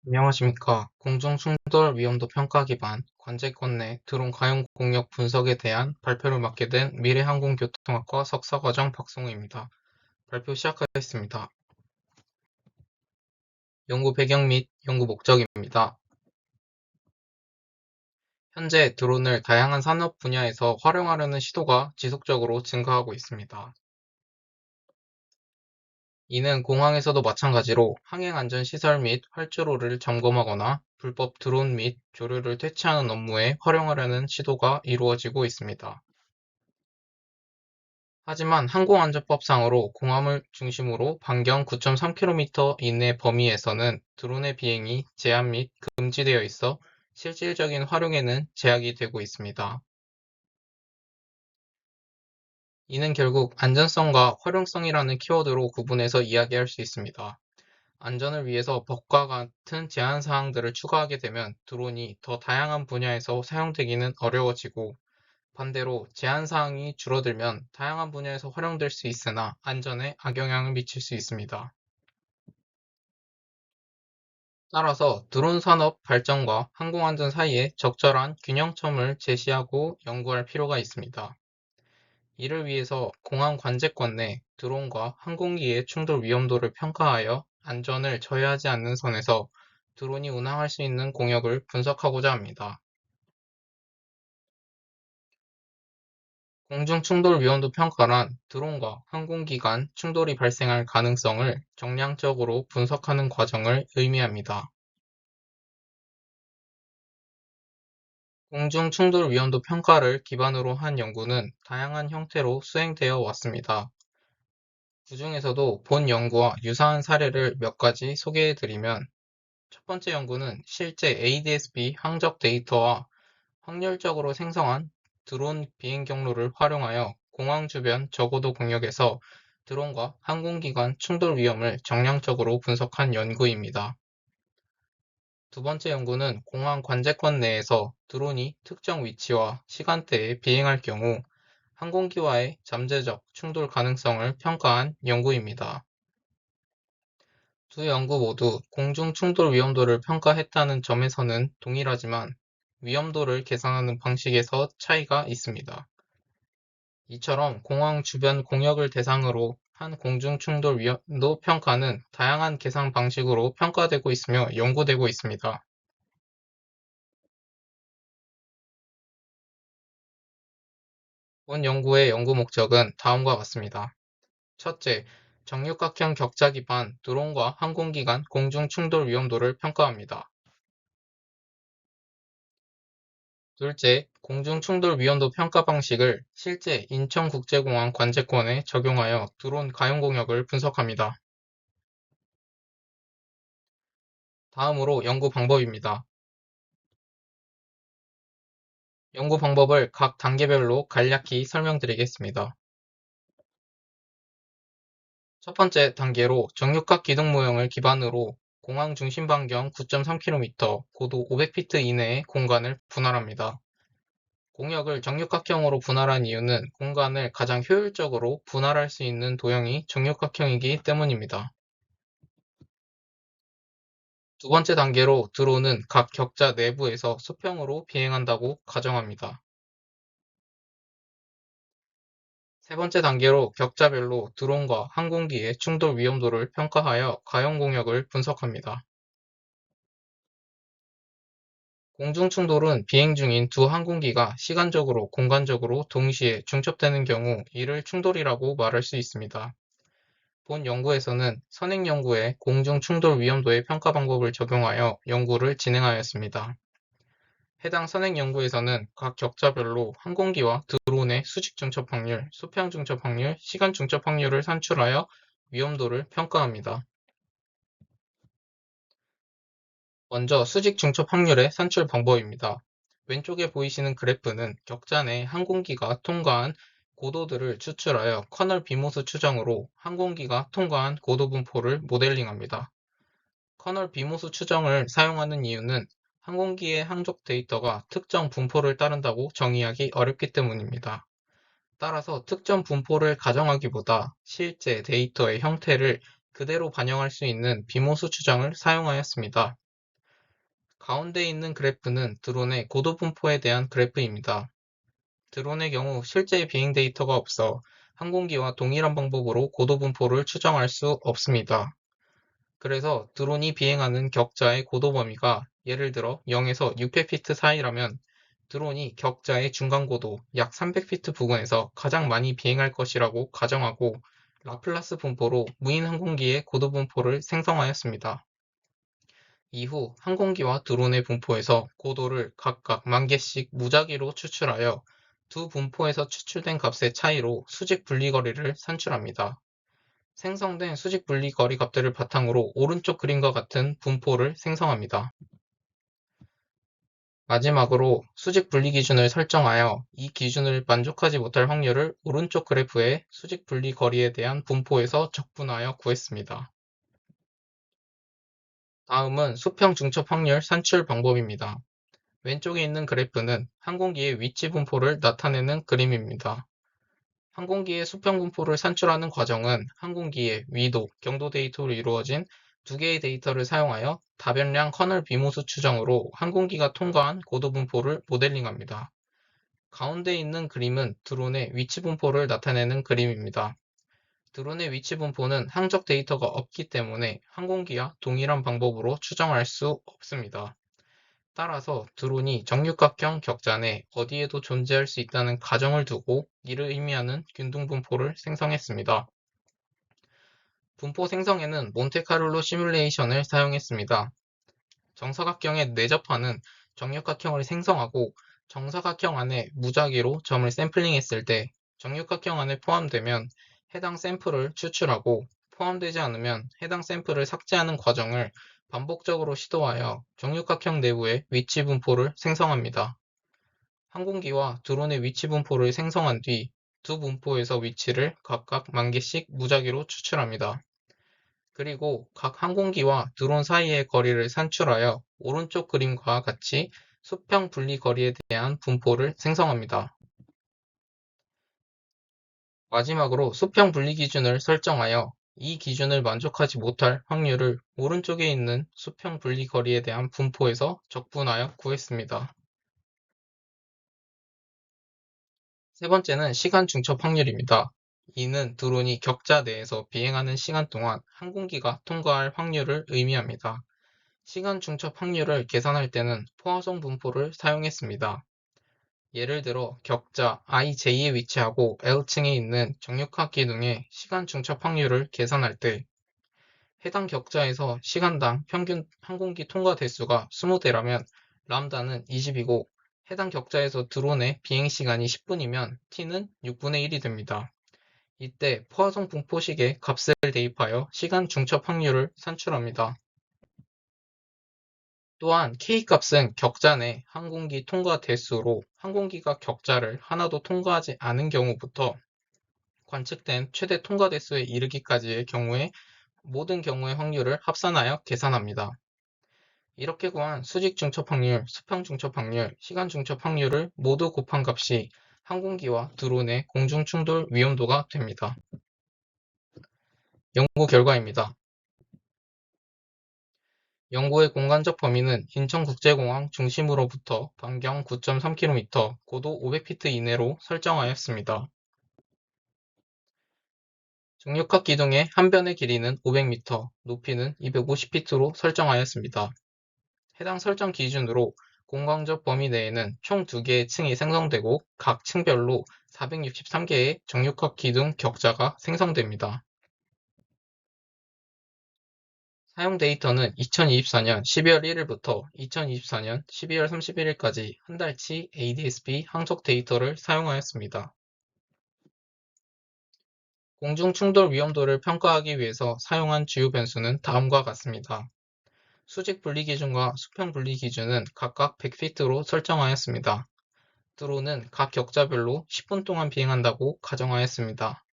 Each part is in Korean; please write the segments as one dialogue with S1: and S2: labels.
S1: 안녕하십니까. 공중충돌 위험도 평가 기반 관제권 내 드론 가용 공역 분석에 대한 발표를 맡게 된 미래항공교통학과 석사과정 박성우입니다. 발표 시작하겠습니다. 연구 배경 및 연구 목적입니다. 현재 드론을 다양한 산업 분야에서 활용하려는 시도가 지속적으로 증가하고 있습니다. 이는 공항에서도 마찬가지로 항행안전시설 및 활주로를 점검하거나 불법 드론 및 조류를 퇴치하는 업무에 활용하려는 시도가 이루어지고 있습니다. 하지만 항공안전법상으로 공함을 중심으로 반경 9.3km 이내 범위에서는 드론의 비행이 제한 및 금지되어 있어 실질적인 활용에는 제약이 되고 있습니다. 이는 결국 안전성과 활용성이라는 키워드로 구분해서 이야기할 수 있습니다. 안전을 위해서 법과 같은 제한 사항들을 추가하게 되면 드론이 더 다양한 분야에서 사용되기는 어려워지고, 반대로 제한 사항이 줄어들면 다양한 분야에서 활용될 수 있으나 안전에 악영향을 미칠 수 있습니다. 따라서 드론 산업 발전과 항공안전 사이에 적절한 균형점을 제시하고 연구할 필요가 있습니다. 이를 위해서 공항 관제권 내 드론과 항공기의 충돌 위험도를 평가하여 안전을 저해하지 않는 선에서 드론이 운항할 수 있는 공역을 분석하고자 합니다. 공중 충돌 위험도 평가란 드론과 항공기 간 충돌이 발생할 가능성을 정량적으로 분석하는 과정을 의미합니다. 공중 충돌 위험도 평가를 기반으로 한 연구는 다양한 형태로 수행되어 왔습니다. 그중에서도 본 연구와 유사한 사례를 몇 가지 소개해 드리면, 첫 번째 연구는 실제 ADS-B 항적 데이터와 확률적으로 생성한 드론 비행 경로를 활용하여 공항 주변 저고도 공역에서 드론과 항공기 간 충돌 위험을 정량적으로 분석한 연구입니다. 두 번째 연구는 공항 관제권 내에서 드론이 특정 위치와 시간대에 비행할 경우 항공기와의 잠재적 충돌 가능성을 평가한 연구입니다. 두 연구 모두 공중 충돌 위험도를 평가했다는 점에서는 동일하지만 위험도를 계산하는 방식에서 차이가 있습니다. 이처럼 공항 주변 공역을 대상으로 한 공중 충돌 위험도 평가는 다양한 계산 방식으로 평가되고 있으며 연구되고 있습니다. 본 연구의 연구 목적은 다음과 같습니다. 첫째, 정육각형 격자 기반 드론과 항공기 간 공중 충돌 위험도를 평가합니다. 둘째, 공중충돌 위험도 평가 방식을 실제 인천국제공항 관제권에 적용하여 드론 가용 공역을 분석합니다. 다음으로 연구 방법입니다. 연구 방법을 각 단계별로 간략히 설명드리겠습니다. 첫 번째 단계로 정육각 기둥 모형을 기반으로 공항 중심 반경 9.3km, 고도 500피트 이내의 공간을 분할합니다. 공역을 정육각형으로 분할한 이유는 공간을 가장 효율적으로 분할할 수 있는 도형이 정육각형이기 때문입니다. 두 번째 단계로 드론은 각 격자 내부에서 수평으로 비행한다고 가정합니다. 세 번째 단계로 격자별로 드론과 항공기의 충돌 위험도를 평가하여 가용 공역을 분석합니다. 공중 충돌은 비행 중인 두 항공기가 시간적으로, 공간적으로 동시에 중첩되는 경우 이를 충돌이라고 말할 수 있습니다. 본 연구에서는 선행 연구에 공중 충돌 위험도의 평가 방법을 적용하여 연구를 진행하였습니다. 해당 선행 연구에서는 각 격자별로 항공기와 드론의 수직 중첩 확률, 수평 중첩 확률, 시간 중첩 확률을 산출하여 위험도를 평가합니다. 먼저 수직 중첩 확률의 산출 방법입니다. 왼쪽에 보이시는 그래프는 격자 내 항공기가 통과한 고도들을 추출하여 커널 비모스 추정으로 항공기가 통과한 고도 분포를 모델링합니다. 커널 비모스 추정을 사용하는 이유는 항공기의 항적 데이터가 특정 분포를 따른다고 정의하기 어렵기 때문입니다. 따라서 특정 분포를 가정하기보다 실제 데이터의 형태를 그대로 반영할 수 있는 비모스 추정을 사용하였습니다. 가운데 있는 그래프는 드론의 고도 분포에 대한 그래프입니다. 드론의 경우 실제 비행 데이터가 없어 항공기와 동일한 방법으로 고도 분포를 추정할 수 없습니다. 그래서 드론이 비행하는 격자의 고도 범위가 예를 들어 0에서 600피트 사이라면 드론이 격자의 중간 고도 약 300피트 부근에서 가장 많이 비행할 것이라고 가정하고 라플라스 분포로 무인 항공기의 고도 분포를 생성하였습니다. 이후 항공기와 드론의 분포에서 고도를 각각 10,000개씩 무작위로 추출하여 두 분포에서 추출된 값의 차이로 수직 분리거리를 산출합니다. 생성된 수직 분리거리 값들을 바탕으로 오른쪽 그림과 같은 분포를 생성합니다. 마지막으로 수직 분리 기준을 설정하여 이 기준을 만족하지 못할 확률을 오른쪽 그래프의 수직 분리 거리에 대한 분포에서 적분하여 구했습니다. 다음은 수평 중첩 확률 산출 방법입니다. 왼쪽에 있는 그래프는 항공기의 위치 분포를 나타내는 그림입니다. 항공기의 수평 분포를 산출하는 과정은 항공기의 위도, 경도 데이터로 이루어진 두 개의 데이터를 사용하여 다변량 커널 비모수 추정으로 항공기가 통과한 고도 분포를 모델링합니다. 가운데 있는 그림은 드론의 위치 분포를 나타내는 그림입니다. 드론의 위치 분포는 항적 데이터가 없기 때문에 항공기와 동일한 방법으로 추정할 수 없습니다. 따라서 드론이 정육각형 격자 내 어디에도 존재할 수 있다는 가정을 두고 이를 의미하는 균등분포를 생성했습니다. 분포 생성에는 몬테카를로 시뮬레이션을 사용했습니다. 정사각형에 내접하는 정육각형을 생성하고 정사각형 안에 무작위로 점을 샘플링했을 때 정육각형 안에 포함되면 해당 샘플을 추출하고 포함되지 않으면 해당 샘플을 삭제하는 과정을 반복적으로 시도하여 정육각형 내부의 위치 분포를 생성합니다. 항공기와 드론의 위치 분포를 생성한 뒤 두 분포에서 위치를 각각 10,000개씩 무작위로 추출합니다. 그리고 각 항공기와 드론 사이의 거리를 산출하여 오른쪽 그림과 같이 수평 분리 거리에 대한 분포를 생성합니다. 마지막으로 수평 분리 기준을 설정하여 이 기준을 만족하지 못할 확률을 오른쪽에 있는 수평 분리 거리에 대한 분포에서 적분하여 구했습니다. 세 번째는 시간 중첩 확률입니다. 이는 드론이 격자 내에서 비행하는 시간 동안 항공기가 통과할 확률을 의미합니다. 시간 중첩 확률을 계산할 때는 포화송 분포를 사용했습니다. 예를 들어 격자 IJ에 위치하고 L층에 있는 정육각 기둥의 시간 중첩 확률을 계산할 때 해당 격자에서 시간당 평균 항공기 통과 대수가 20대라면 람다는 20이고 해당 격자에서 드론의 비행시간이 10분이면 t는 6분의 1이 됩니다. 이때 포화송 분포식에 값을 대입하여 시간 중첩 확률을 산출합니다. 또한 K값은 격자 내 항공기 통과 대수로 항공기가 격자를 하나도 통과하지 않은 경우부터 관측된 최대 통과 대수에 이르기까지의 경우에 모든 경우의 확률을 합산하여 계산합니다. 이렇게 구한 수직 중첩 확률, 수평 중첩 확률, 시간 중첩 확률을 모두 곱한 값이 항공기와 드론의 공중 충돌 위험도가 됩니다. 연구 결과입니다. 연구의 공간적 범위는 인천국제공항 중심으로부터 반경 9.3km, 고도 500피트 이내로 설정하였습니다. 정육각 기둥의 한 변의 길이는 500m, 높이는 250피트로 설정하였습니다. 해당 설정 기준으로 공간적 범위 내에는 총 2개의 층이 생성되고 각 층별로 463개의 정육각 기둥 격자가 생성됩니다. 사용 데이터는 2024년 12월 1일부터 2024년 12월 31일까지 한 달치 ADS-B 항적 데이터를 사용하였습니다. 공중 충돌 위험도를 평가하기 위해서 사용한 주요 변수는 다음과 같습니다. 수직 분리 기준과 수평 분리 기준은 각각 100피트로 설정하였습니다. 드론은 각 격자별로 10분 동안 비행한다고 가정하였습니다.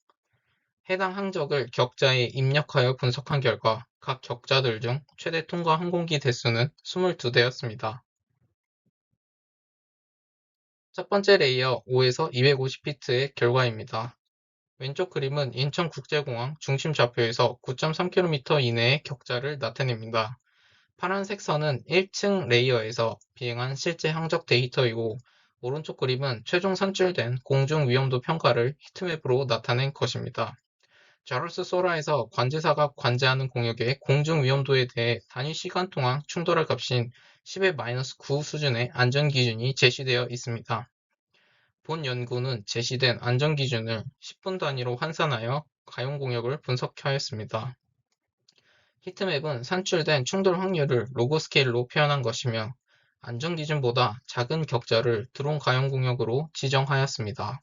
S1: 해당 항적을 격자에 입력하여 분석한 결과 각 격자들 중 최대 통과 항공기 대수는 22대였습니다. 첫 번째 레이어 5에서 250피트의 결과입니다. 왼쪽 그림은 인천국제공항 중심 좌표에서 9.3km 이내의 격자를 나타냅니다. 파란색 선은 1층 레이어에서 비행한 실제 항적 데이터이고, 오른쪽 그림은 최종 산출된 공중 위험도 평가를 히트맵으로 나타낸 것입니다. 자로스 소라에서 관제사가 관제하는 공역의 공중 위험도에 대해 단위 시간 동안 충돌할 값인 10의 -9 수준의 안전 기준이 제시되어 있습니다. 본 연구는 제시된 안전 기준을 10분 단위로 환산하여 가용 공역을 분석하였습니다. 히트맵은 산출된 충돌 확률을 로그 스케일로 표현한 것이며, 안전 기준보다 작은 격자를 드론 가용 공역으로 지정하였습니다.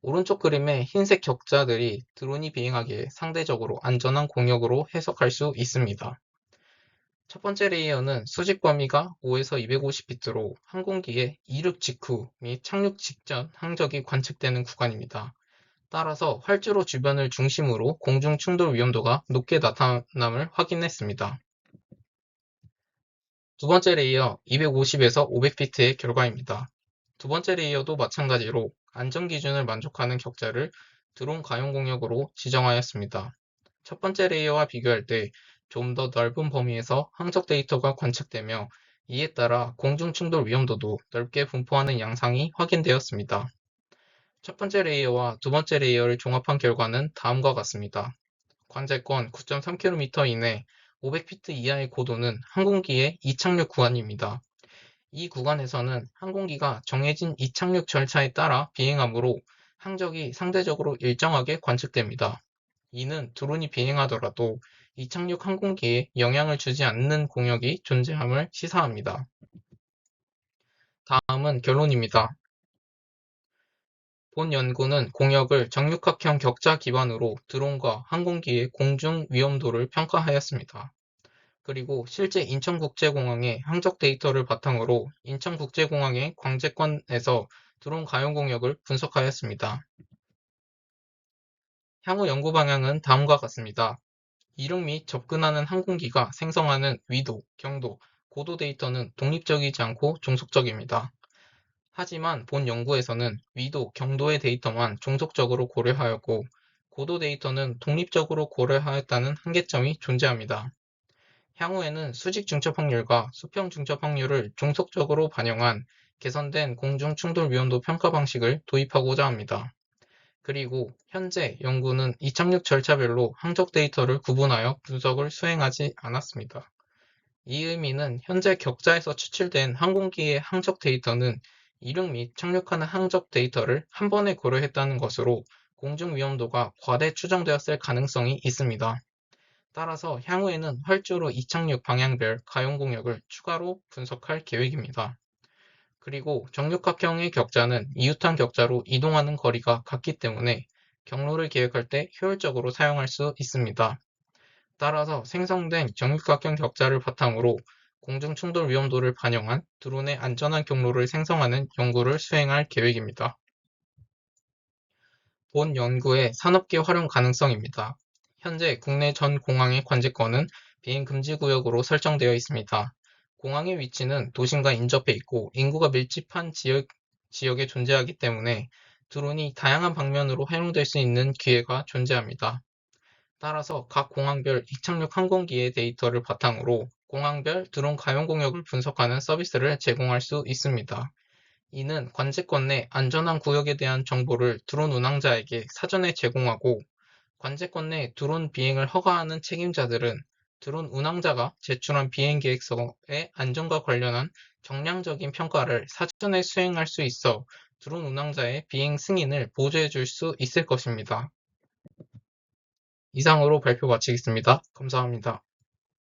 S1: 오른쪽 그림의 흰색 격자들이 드론이 비행하기에 상대적으로 안전한 공역으로 해석할 수 있습니다. 첫 번째 레이어는 수직 범위가 5에서 250피트로 항공기의 이륙 직후 및 착륙 직전 항적이 관측되는 구간입니다. 따라서 활주로 주변을 중심으로 공중 충돌 위험도가 높게 나타남을 확인했습니다. 두 번째 레이어 250에서 500피트의 결과입니다. 두 번째 레이어도 마찬가지로 안전 기준을 만족하는 격자를 드론 가용 공역으로 지정하였습니다. 첫 번째 레이어와 비교할 때 좀 더 넓은 범위에서 항적 데이터가 관측되며, 이에 따라 공중 충돌 위험도도 넓게 분포하는 양상이 확인되었습니다. 첫 번째 레이어와 두 번째 레이어를 종합한 결과는 다음과 같습니다. 관제권 9.3km 이내 500피트 이하의 고도는 항공기의 이착륙 구간입니다. 이 구간에서는 항공기가 정해진 이착륙 절차에 따라 비행하므로 항적이 상대적으로 일정하게 관측됩니다. 이는 드론이 비행하더라도 이착륙 항공기에 영향을 주지 않는 공역이 존재함을 시사합니다. 다음은 결론입니다. 본 연구는 공역을 정육각형 격자 기반으로 드론과 항공기의 공중 위험도를 평가하였습니다. 그리고 실제 인천국제공항의 항적 데이터를 바탕으로 인천국제공항의 관제권에서 드론 가용 공역을 분석하였습니다. 향후 연구 방향은 다음과 같습니다. 이륙 및 접근하는 항공기가 생성하는 위도, 경도, 고도 데이터는 독립적이지 않고 종속적입니다. 하지만 본 연구에서는 위도, 경도의 데이터만 종속적으로 고려하였고, 고도 데이터는 독립적으로 고려하였다는 한계점이 존재합니다. 향후에는 수직 중첩 확률과 수평 중첩 확률을 종속적으로 반영한 개선된 공중 충돌 위험도 평가 방식을 도입하고자 합니다. 그리고 현재 연구는 이착륙 절차별로 항적 데이터를 구분하여 분석을 수행하지 않았습니다. 이 의미는 현재 격자에서 추출된 항공기의 항적 데이터는 이륙 및 착륙하는 항적 데이터를 한 번에 고려했다는 것으로 공중 위험도가 과대 추정되었을 가능성이 있습니다. 따라서 향후에는 활주로 이착륙 방향별 가용 공역을 추가로 분석할 계획입니다. 그리고 정육각형의 격자는 이웃한 격자로 이동하는 거리가 같기 때문에 경로를 계획할 때 효율적으로 사용할 수 있습니다. 따라서 생성된 정육각형 격자를 바탕으로 공중 충돌 위험도를 반영한 드론의 안전한 경로를 생성하는 연구를 수행할 계획입니다. 본 연구의 산업계 활용 가능성입니다. 현재 국내 전 공항의 관제권은 비행 금지 구역으로 설정되어 있습니다. 공항의 위치는 도심과 인접해 있고 인구가 밀집한 지역에 존재하기 때문에 드론이 다양한 방면으로 활용될 수 있는 기회가 존재합니다. 따라서 각 공항별 이착륙 항공기의 데이터를 바탕으로 공항별 드론 가용 공역을 분석하는 서비스를 제공할 수 있습니다. 이는 관제권 내 안전한 구역에 대한 정보를 드론 운항자에게 사전에 제공하고, 관제권 내 드론 비행을 허가하는 책임자들은 드론 운항자가 제출한 비행 계획서의 안전과 관련한 정량적인 평가를 사전에 수행할 수 있어 드론 운항자의 비행 승인을 보조해 줄 수 있을 것입니다. 이상으로 발표 마치겠습니다. 감사합니다.